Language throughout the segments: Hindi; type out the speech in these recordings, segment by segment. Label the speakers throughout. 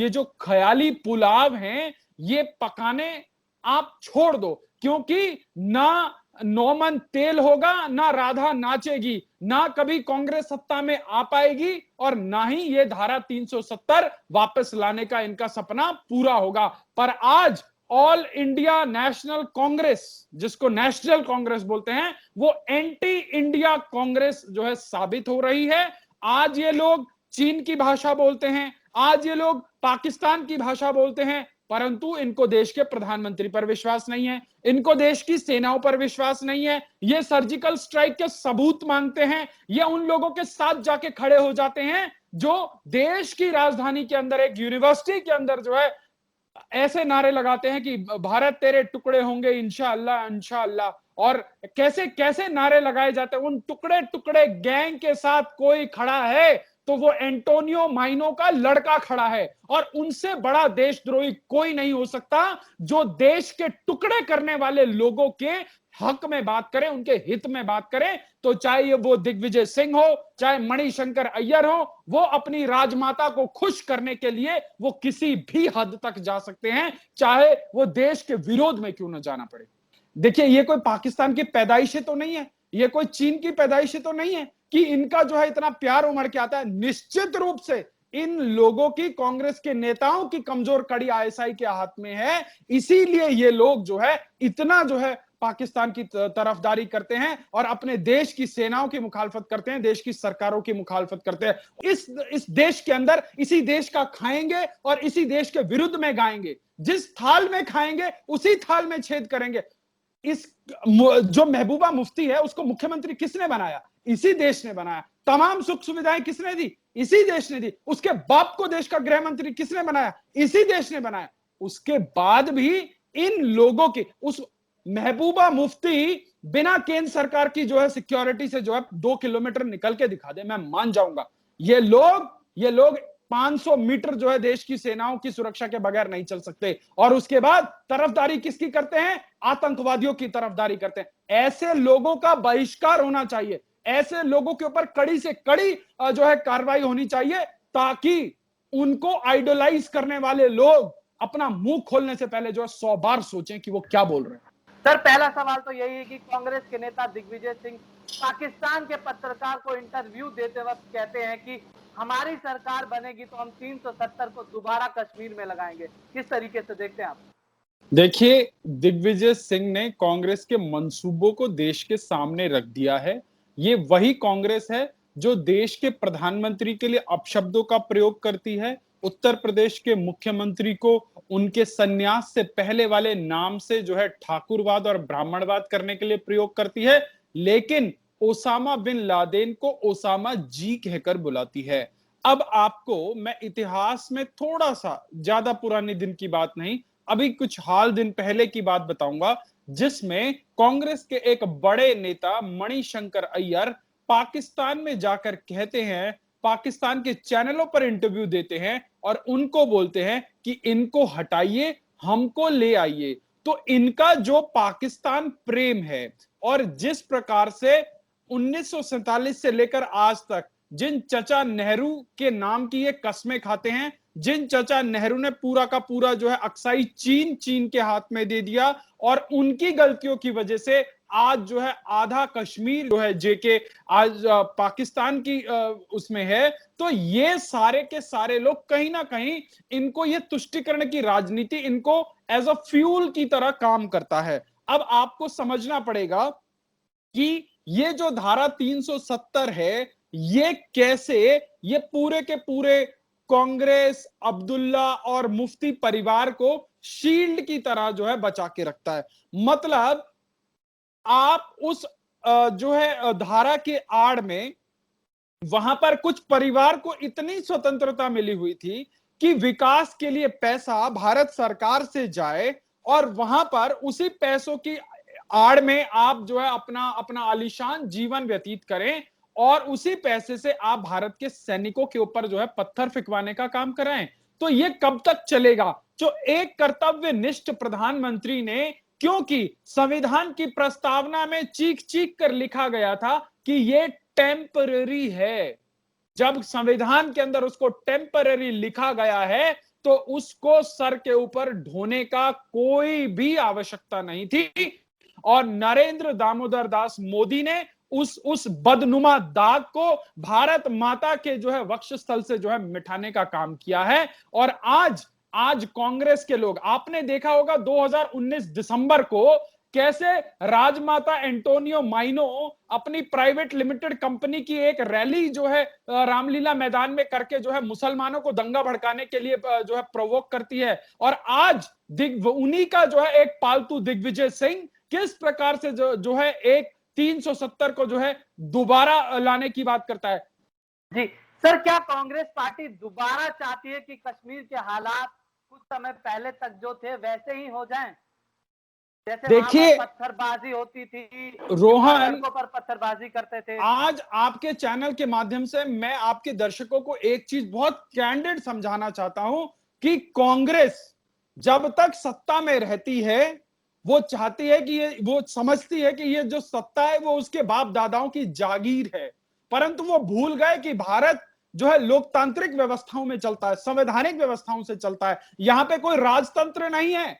Speaker 1: ये जो ख्याली पुलाव हैं ये पकाने आप छोड़ दो, क्योंकि ना 9 मन तेल होगा, ना राधा नाचेगी, ना कभी कांग्रेस सत्ता में आ पाएगी और ना ही ये धारा 370 वापस लाने का इनका सपना पूरा होगा। पर आज ऑल इंडिया नेशनल कांग्रेस, जिसको नेशनल कांग्रेस बोलते हैं, वो एंटी इंडिया कांग्रेस जो है साबित हो रही है। आज ये लोग चीन की भाषा बोलते हैं, आज ये लोग पाकिस्तान की भाषा बोलते हैं, परंतु इनको देश के प्रधानमंत्री पर विश्वास नहीं है, इनको देश की सेनाओं पर विश्वास नहीं है। ये सर्जिकल स्ट्राइक के सबूत मांगते हैं, ये उन लोगों के साथ जाके खड़े हो जाते हैं जो देश की राजधानी के अंदर एक यूनिवर्सिटी के अंदर जो है ऐसे नारे लगाते हैं कि भारत तेरे टुकड़े होंगे इंशाअल्लाह इंशाअल्लाह। और कैसे कैसे नारे लगाए जाते हैं, उन टुकड़े टुकड़े गैंग के साथ कोई खड़ा है तो वो एंटोनियो माइनो का लड़का खड़ा है, और उनसे बड़ा देशद्रोही कोई नहीं हो सकता जो देश के टुकड़े करने वाले लोगों के हक में बात करें, उनके हित में बात करें। तो चाहे वो दिग्विजय सिंह हो, चाहे मणिशंकर अय्यर हो, वो अपनी राजमाता को खुश करने के लिए वो किसी भी हद तक जा सकते हैं, चाहे वो देश के विरोध में क्यों न जाना पड़े। देखिए, ये कोई पाकिस्तान की पैदाइशें तो नहीं है, ये कोई चीन की पैदाइशें तो नहीं है कि इनका जो है इतना प्यार उमड़ के आता है। निश्चित रूप से इन लोगों की, कांग्रेस के नेताओं की कमजोर कड़ी आईएसआई के हाथ में है, इसीलिए ये लोग जो है इतना जो है पाकिस्तान की तरफदारी करते हैं और अपने देश की सेनाओं की मुखालफत करते हैं, देश की सरकारों की मुखालफत करते हैं। इस देश के अंदर इसी देश का खाएंगे और इसी देश के विरुद्ध में गाएंगे। जिस थाल में खाएंगे उसी थाल में छेद करेंगे। इस जो महबूबा मुफ्ती है उसको मुख्यमंत्री किसने बनाया? इसी देश ने बनाया। तमाम सुख सुविधाएं किसने दी? इसी देश ने दी। उसके बाप को देश का गृह मंत्री किसने बनाया? इसी देश ने बनाया। उसके बाद भी इन लोगों की, उस महबूबा मुफ्ती बिना केंद्र सरकार की जो है सिक्योरिटी से जो है 2 किलोमीटर निकल के दिखा दे, मैं मान जाऊंगा। ये लोग 500 मीटर जो है देश की सेनाओं की सुरक्षा के बगैर नहीं चल सकते। और उसके बाद तरफदारी किसकी करते हैं? आतंकवादियों की तरफदारी करते हैं। ऐसे लोगों का बहिष्कार होना चाहिए, ऐसे लोगों के ऊपर कड़ी से कड़ी जो है कार्रवाई होनी चाहिए, ताकि उनको आइडलाइज करने वाले लोग अपना मुंह खोलने से पहले जो है 100 बार सोचें कि वो क्या बोल रहे हैं।
Speaker 2: सर, पहला सवाल तो यही है कि कांग्रेस के नेता दिग्विजय सिंह पाकिस्तान के पत्रकार को इंटरव्यू देते वक्त कहते हैं कि हमारी सरकार बनेगी तो हम 370 को दोबारा कश्मीर में लगाएंगे। किस तरीके से देखते हैं आप?
Speaker 1: देखिए, दिग्विजय सिंह ने कांग्रेस के मंसूबों को देश के सामने रख दिया है। ये वही कांग्रेस है जो देश के प्रधानमंत्री के लिए अपशब्दों का प्रयोग करती है, उत्तर प्रदेश के मुख्यमंत्री को उनके संन्यास से पहले वाले नाम से जो है ठाकुरवाद और ब्राह्मणवाद करने के लिए प्रयोग करती है, लेकिन ओसामा बिन लादेन को ओसामा जी कहकर बुलाती है। अब आपको मैं इतिहास में थोड़ा सा, ज्यादा पुराने दिन की बात नहीं, अभी कुछ हाल दिन पहले की बात बताऊंगा, जिसमें कांग्रेस के एक बड़े नेता मणिशंकर अय्यर पाकिस्तान में जाकर कहते हैं, पाकिस्तान के चैनलों पर इंटरव्यू देते हैं और उनको बोलते हैं कि इनको हटाइए, हमको ले आइए। तो इनका जो पाकिस्तान प्रेम है और जिस प्रकार से 1947 से लेकर आज तक जिन चचा नेहरू के नाम की ये कस्में खाते हैं, जिन चचा नेहरू ने पूरा का पूरा जो है अक्साई चीन के हाथ में दे दिया, और उनकी गलतियों की वजह से आज जो है आधा कश्मीर जो है जेके आज पाकिस्तान की उसमें है। तो ये सारे के सारे लोग कहीं ना कहीं, इनको ये तुष्टिकरण की राजनीति इनको एज अ फ्यूल की तरह काम करता है। अब आपको समझना पड़ेगा कि ये जो धारा 370 है, ये कैसे ये पूरे के पूरे कांग्रेस, अब्दुल्ला और मुफ्ती परिवार को शील्ड की तरह जो है बचा के रखता है। मतलब आप उस जो है धारा के आड़ में वहां पर कुछ परिवार को इतनी स्वतंत्रता मिली हुई थी कि विकास के लिए पैसा भारत सरकार से जाए और वहां पर उसी पैसों की आड़ में आप जो है अपना अपना आलीशान जीवन व्यतीत करें, और उसी पैसे से आप भारत के सैनिकों के ऊपर जो है पत्थर फिकवाने का काम कराएं। तो ये कब तक चलेगा? जो एक कर्तव्यनिष्ठ प्रधानमंत्री ने, क्योंकि संविधान की प्रस्तावना में चीख चीख कर लिखा गया था कि ये टेम्पररी है, जब संविधान के अंदर उसको टेम्पररी लिखा गया है तो उसको सर के ऊपर ढोने का कोई भी आवश्यकता नहीं थी। और नरेंद्र दामोदर दास मोदी ने उस बदनुमा दाग को भारत माता के जो है वक्षस्थल से जो है मिटाने का काम किया है। और आज कांग्रेस के लोग, आपने देखा होगा 2019 दिसंबर को कैसे राजमाता एंटोनियो माइनो अपनी प्राइवेट लिमिटेड कंपनी की एक रैली जो है रामलीला मैदान में करके जो है मुसलमानों को दंगा भड़काने के लिए जो है प्रोवोक करती है। और आज उन्हीं का जो है एक पालतू दिग्विजय सिंह किस प्रकार से जो है एक 370 को जो है दोबारा लाने की बात करता है।
Speaker 2: जी सर, क्या कांग्रेस पार्टी दोबारा चाहती है कि कश्मीर के हालात कुछ समय पहले तक जो थे वैसे ही हो जाएं? जैसे
Speaker 1: देखिए
Speaker 2: पत्थरबाजी होती थी,
Speaker 1: रोहन,
Speaker 2: सड़कों पर पत्थरबाजी करते थे।
Speaker 1: आज आपके चैनल के माध्यम से मैं आपके दर्शकों को एक चीज बहुत कैंडिड समझाना चाहता हूं कि कांग्रेस जब तक सत्ता में रहती है वो चाहती है कि वो समझती है कि ये जो सत्ता है वो उसके बाप दादाओं की जागीर है, परंतु वो भूल गए कि भारत जो है लोकतांत्रिक व्यवस्थाओं में चलता है, संवैधानिक व्यवस्थाओं से चलता है। यहां पे कोई राजतंत्र नहीं है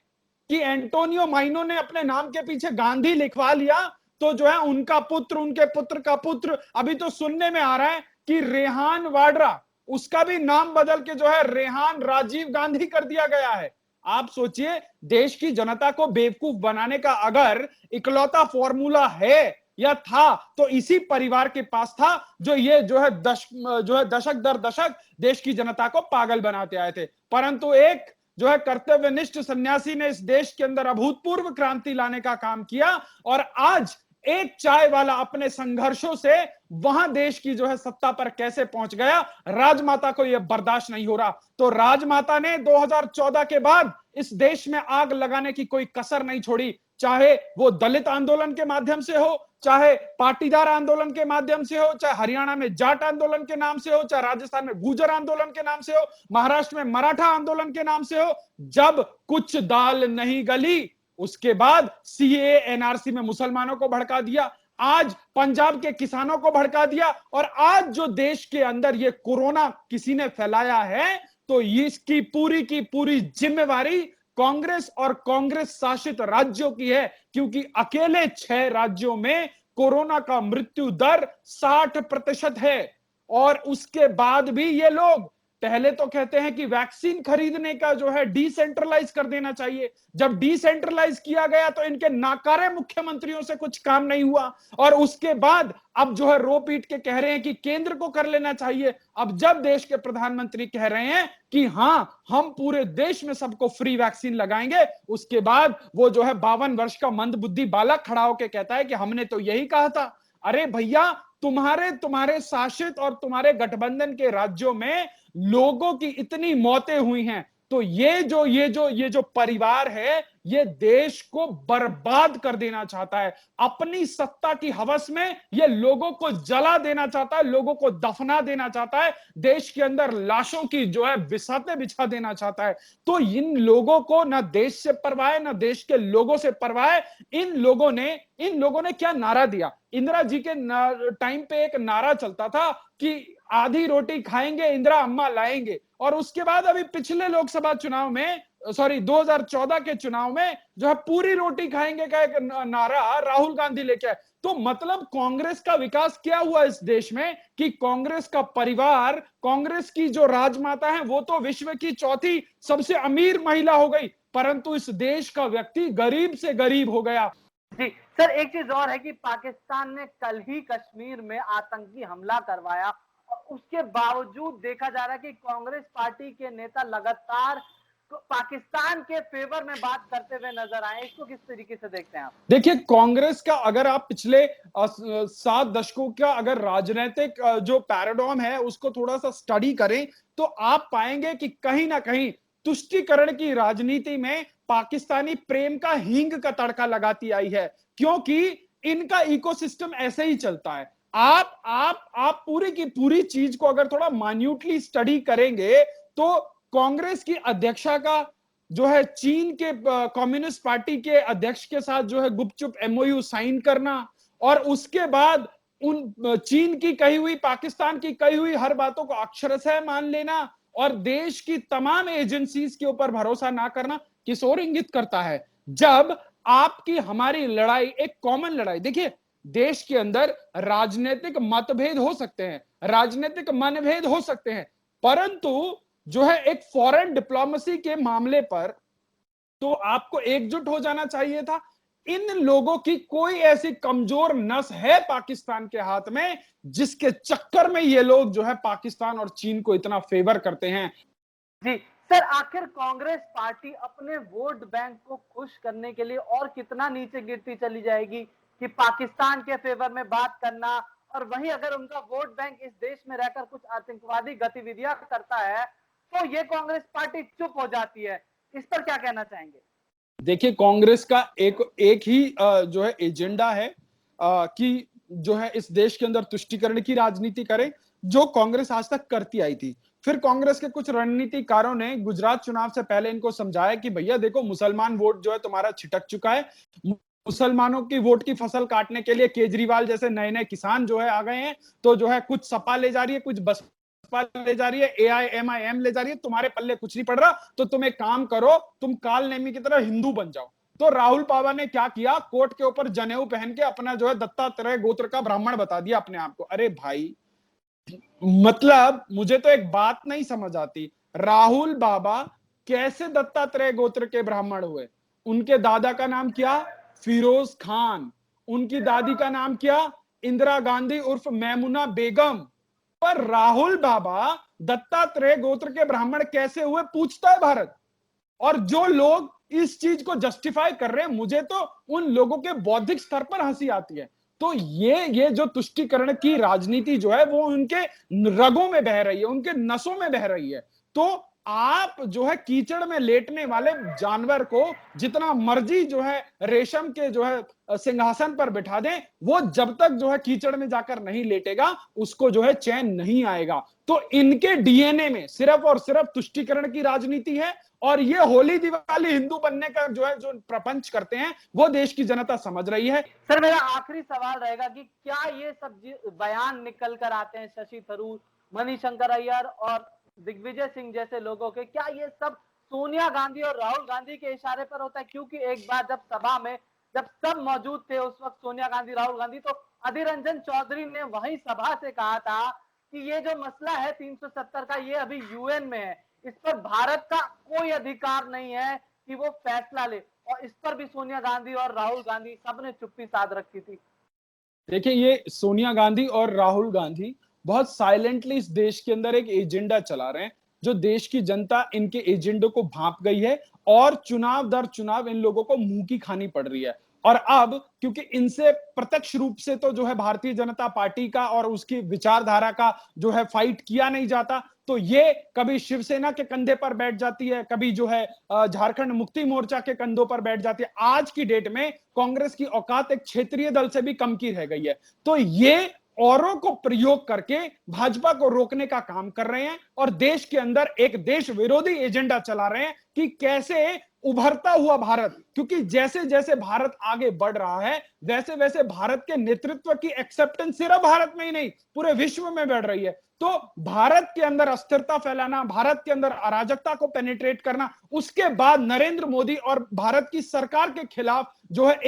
Speaker 1: कि एंटोनियो माइनो ने अपने नाम के पीछे गांधी लिखवा लिया तो जो है उनका पुत्र, उनके पुत्र का पुत्र, अभी तो सुनने में आ रहा है कि रेहान वाड्रा, उसका भी नाम बदल के जो है रेहान राजीव गांधी कर दिया गया है। आप सोचिए, देश की जनता को बेवकूफ बनाने का अगर इकलौता फॉर्मूला है या था तो इसी परिवार के पास था, जो ये जो है दशक दर दशक देश की जनता को पागल बनाते आए थे। परंतु एक जो है कर्तव्यनिष्ठ सन्यासी ने इस देश के अंदर अभूतपूर्व क्रांति लाने का काम किया और आज एक चाय वाला अपने संघर्षों से वहां देश की जो है सत्ता पर कैसे पहुंच गया, राजमाता को यह बर्दाश्त नहीं हो रहा। तो राजमाता ने 2014 के बाद इस देश में आग लगाने की कोई कसर नहीं छोड़ी, चाहे वो दलित आंदोलन के माध्यम से हो, चाहे पाटीदार आंदोलन के माध्यम से हो, चाहे हरियाणा में जाट आंदोलन के नाम से हो, चाहे राजस्थान में गुर्जर आंदोलन के नाम से हो, महाराष्ट्र में मराठा आंदोलन के नाम से हो। जब कुछ दाल नहीं गली उसके बाद सीए एनआरसी में मुसलमानों को भड़का दिया, आज पंजाब के किसानों को भड़का दिया, और आज जो देश के अंदर ये कोरोना किसी ने फैलाया है तो इसकी पूरी की पूरी जिम्मेवारी कांग्रेस और कांग्रेस शासित राज्यों की है, क्योंकि अकेले 6 राज्यों में कोरोना का मृत्यु दर 60% है। और उसके बाद भी ये लोग पहले तो कहते हैं कि वैक्सीन खरीदने का जो है डिसेंट्रलाइज कर देना चाहिए, जब डिसेंट्रलाइज किया गया तो इनके नाकारे मुख्यमंत्रियों से कुछ काम नहीं हुआ, और उसके बाद अब जो है रो पीट के कह रहे हैं कि केंद्र को कर लेना चाहिए। अब जब देश के प्रधानमंत्री कह रहे हैं कि हां हम पूरे देश में सबको फ्री वैक्सीन लगाएंगे, उसके बाद वो जो है 52 वर्ष का मंदबुद्धि बालक खड़ा होकर कहता है कि हमने तो यही कहा था। अरे भैया, तुम्हारे शासित और तुम्हारे गठबंधन के राज्यों में लोगों की इतनी मौतें हुई हैं, तो ये जो परिवार है ये देश को बर्बाद कर देना चाहता है। अपनी सत्ता की हवस में ये लोगों को जला देना चाहता है, लोगों को दफना देना चाहता है, देश के अंदर लाशों की जो है बिसाते बिछा देना चाहता है। तो इन लोगों को ना देश से परवाह है, ना देश के लोगों से परवाह है। इन लोगों ने क्या नारा दिया, इंदिरा जी के टाइम पे एक नारा चलता था कि आधी रोटी खाएंगे इंदिरा अम्मा लाएंगे, और उसके बाद अभी पिछले लोकसभा चुनाव में 2014 के चुनाव में जो है पूरी रोटी खाएंगे का एक नारा राहुल गांधी लेके आए। तो मतलब कांग्रेस का विकास क्या हुआ इस देश में कि कांग्रेस का परिवार, कांग्रेस की जो राजमाता है वो तो विश्व की 4थी सबसे अमीर महिला हो गई, परंतु इस देश का व्यक्ति गरीब से गरीब हो गया।
Speaker 2: जी सर, एक चीज और है कि पाकिस्तान ने कल ही कश्मीर में आतंकी हमला करवाया और उसके बावजूद देखा जा रहा है कि कांग्रेस पार्टी के नेता लगातार पाकिस्तान के फेवर में बात करते हुए नजर आए। इसको किस तरीके से देखते हैं आप?
Speaker 1: देखिए, कांग्रेस का अगर आप पिछले 7 दशकों का अगर राजनीतिक जो पैराडॉम है उसको थोड़ा सा स्टडी करें तो आप पाएंगे कि कहीं ना कहीं तुष्टीकरण की राजनीति में पाकिस्तानी प्रेम का हींग का तड़का लगाती आई है, क्योंकि इनका इकोसिस्टम ऐसे ही चलता है। आप पूरी की पूरी चीज को अगर थोड़ा माइन्यूटली स्टडी करेंगे तो कांग्रेस की अध्यक्षा का जो है चीन के कम्युनिस्ट पार्टी के अध्यक्ष के साथ जो है गुपचुप एमओयू साइन करना, और उसके बाद उन चीन की कही हुई, पाकिस्तान की कही हुई हर बातों को अक्षरशः मान लेना, और देश की तमाम एजेंसीज के ऊपर भरोसा ना करना किस ओर इंगित करता है? जब आपकी हमारी लड़ाई एक कॉमन लड़ाई, देखिए देश के अंदर राजनीतिक मतभेद हो सकते हैं, राजनीतिक मनभेद हो सकते हैं, परंतु जो है एक फॉरेन डिप्लोमेसी के मामले पर तो आपको एकजुट हो जाना चाहिए था। इन लोगों की कोई ऐसी कमजोर नस है पाकिस्तान के हाथ में जिसके चक्कर में ये लोग जो है पाकिस्तान और चीन को इतना फेवर करते हैं।
Speaker 2: जी सर, आखिर कांग्रेस पार्टी अपने वोट बैंक को खुश करने के लिए और कितना नीचे गिरती चली जाएगी कि पाकिस्तान के फेवर में बात करना, और वहीं अगर उनका वोट बैंक इस देश में रहकर कुछ आतंकवादी गतिविधियां करता है तो ये कांग्रेस पार्टी चुप हो जाती है। इस पर क्या कहना चाहेंगे?
Speaker 1: देखिए कांग्रेस का एक ही जो है एजेंडा है कि जो है इस देश के अंदर तुष्टीकरण की राजनीति करे, जो कांग्रेस आज तक करती आई थी। फिर कांग्रेस के कुछ रणनीतिकारों ने गुजरात चुनाव से पहले इनको समझाया कि भैया देखो मुसलमान वोट जो है तुम्हारा छिटक चुका है, मुसलमानों की वोट की फसल काटने के लिए केजरीवाल जैसे नए नए किसान जो है आ गए हैं, तो जो है कुछ सपा ले जा रही है, कुछ बसपा ले जा रही है, AIMIM ले जा रही है, तुम्हारे पल्ले कुछ नहीं पड़ रहा, तो तुम एक काम करो, तुम काल नेमी की तरह हिंदू बन जाओ। तो राहुल बाबा ने क्या किया, कोर्ट के ऊपर जनेऊ पहन के अपना जो है दत्तात्रेय गोत्र का ब्राह्मण बता दिया अपने आप को। अरे भाई, मतलब मुझे तो एक बात नहीं समझ आती, राहुल बाबा कैसे दत्तात्रेय गोत्र के ब्राह्मण हुए? उनके दादा का नाम क्या? फिरोज खान। उनकी दादी का नाम क्या? इंदिरा गांधी उर्फ मैमुना बेगम। पर राहुल बाबा दत्तात्रेय गोत्र के ब्राह्मण कैसे हुए पूछता है भारत। और जो लोग इस चीज को जस्टिफाई कर रहे हैं, मुझे तो उन लोगों के बौद्धिक स्तर पर हंसी आती है। तो ये जो तुष्टीकरण की राजनीति जो है वो उनके रगों में बह रही है, उनके नसों में बह रही है। तो आप जो है कीचड़ में लेटने वाले जानवर को जितना मर्जी जो है रेशम के जो है सिंहासन पर बिठा दें, वो जब तक जो है कीचड़ में जाकर नहीं लेटेगा उसको जो है चैन नहीं आएगा। तो इनके डीएनए में सिर्फ और सिर्फ तुष्टीकरण की राजनीति है, और ये होली दिवाली हिंदू बनने का जो है जो प्रपंच करते हैं वो देश की जनता समझ रही है।
Speaker 2: सर, मेरा आखिरी सवाल रहेगा कि क्या ये सब बयान निकल कर आते हैं शशि थरूर, मणिशंकर अय्यर और दिग्विजय सिंह जैसे लोगों के, क्या ये सब सोनिया गांधी और राहुल गांधी के इशारे पर होता है? क्योंकि एक बार जब सभा में जब सब मौजूद थे उस वक्त सोनिया गांधी, राहुल गांधी, तो अधीर रंजन चौधरी ने वही सभा से कहा था कि ये जो मसला है 370 का, ये अभी यूएन में है, इस पर भारत का कोई अधिकार नहीं है कि वो फैसला ले, और इस पर भी सोनिया गांधी और राहुल गांधी सबने चुप्पी साध रखी थी।
Speaker 1: देखिए ये सोनिया गांधी और राहुल गांधी बहुत साइलेंटली इस देश के अंदर एक एजेंडा चला रहे हैं, जो देश की जनता इनके एजेंडे को भांप गई है, और चुनाव दर चुनाव इन लोगों को मुंह की खानी पड़ रही है। और अब क्योंकि इनसे प्रत्यक्ष रूप से तो जो है भारतीय जनता पार्टी का और उसकी विचारधारा का जो है फाइट किया नहीं जाता, तो ये कभी शिवसेना के कंधे पर बैठ जाती है, कभी जो है झारखंड मुक्ति मोर्चा के कंधों पर बैठ जाती है। आज की डेट में कांग्रेस की औकात एक क्षेत्रीय दल से भी कम की रह गई है। तो ये औरों को प्रयोग करके भाजपा को रोकने का काम कर रहे हैं, और देश के अंदर एक देश विरोधी एजेंडा चला रहे हैं कि कैसे उभरता हुआ भारत, क्योंकि जैसे जैसे भारत आगे बढ़ रहा है वैसे वैसे भारत के नेतृत्व की एक्सेप्टेंस सिर्फ भारत में ही नहीं पूरे विश्व में बढ़ रही है। तो भारत के अंदर अस्थिरता फैलाना, भारत के अंदर अराजकता को पेनिट्रेट करना, उसके बाद नरेंद्र मोदी और भारत की सरकार के खिलाफ जो है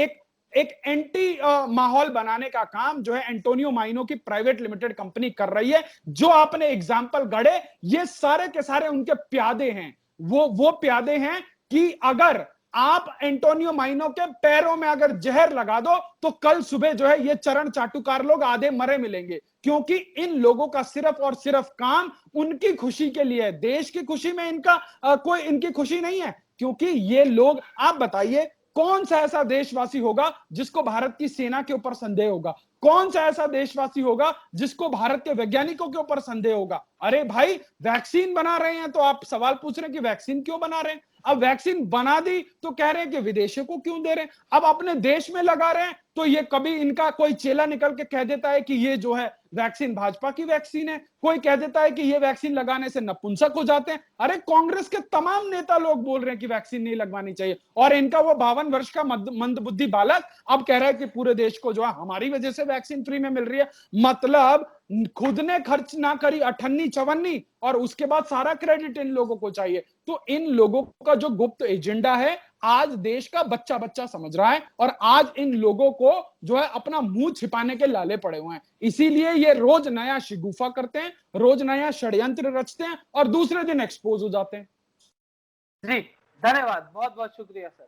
Speaker 1: एक एंटी माहौल बनाने का काम जो है एंटोनियो माइनो की प्राइवेट लिमिटेड कंपनी कर रही है। जो आपने एग्जाम्पल गढ़े, ये सारे के सारे उनके प्यादे हैं। वो प्यादे हैं कि अगर आप एंटोनियो माइनो के पैरों में अगर जहर लगा दो तो कल सुबह जो है ये चरण चाटुकार लोग आधे मरे मिलेंगे, क्योंकि इन लोगों का सिर्फ और सिर्फ काम उनकी खुशी के लिए है। देश की खुशी में इनका कोई इनकी खुशी नहीं है, क्योंकि ये लोग, आप बताइए कौन सा ऐसा देशवासी होगा जिसको भारत की सेना के ऊपर संदेह होगा? कौन सा ऐसा देशवासी होगा जिसको भारत के वैज्ञानिकों के ऊपर संदेह होगा? अरे भाई, वैक्सीन बना रहे हैं तो आप सवाल पूछ रहे हैं कि वैक्सीन क्यों बना रहे हैं? अब वैक्सीन बना दी तो कह रहे हैं कि विदेशियों को क्यों दे रहे हैं? अब अपने देश में लगा रहे हैं तो ये कभी इनका कोई चेला निकल के कह देता है कि ये जो है वैक्सीन भाजपा की वैक्सीन है, कोई कह देता है कि ये वैक्सीन लगाने से नपुंसक हो जाते हैं। अरे कांग्रेस के तमाम नेता लोग बोल रहे हैं कि वैक्सीन नहीं लगवानी चाहिए, और इनका वो 52 वर्ष का मंदबुद्धि बालक अब कह रहा है कि पूरे देश को जो है हमारी वजह से वैक्सीन फ्री में मिल रही है। मतलब खुद ने खर्च ना करी अठन्नी चवन्नी, और उसके बाद सारा क्रेडिट इन लोगों को चाहिए। तो इन लोगों का जो गुप्त एजेंडा है आज देश का बच्चा बच्चा समझ रहा है, और आज इन लोगों को जो है अपना मुंह छिपाने के लाले पड़े हुए हैं। इसीलिए ये रोज नया शिगुफा करते हैं, रोज नया षड्यंत्र रचते हैं, और दूसरे दिन एक्सपोज हो जाते हैं।
Speaker 2: जी, धन्यवाद, बहुत बहुत शुक्रिया सर।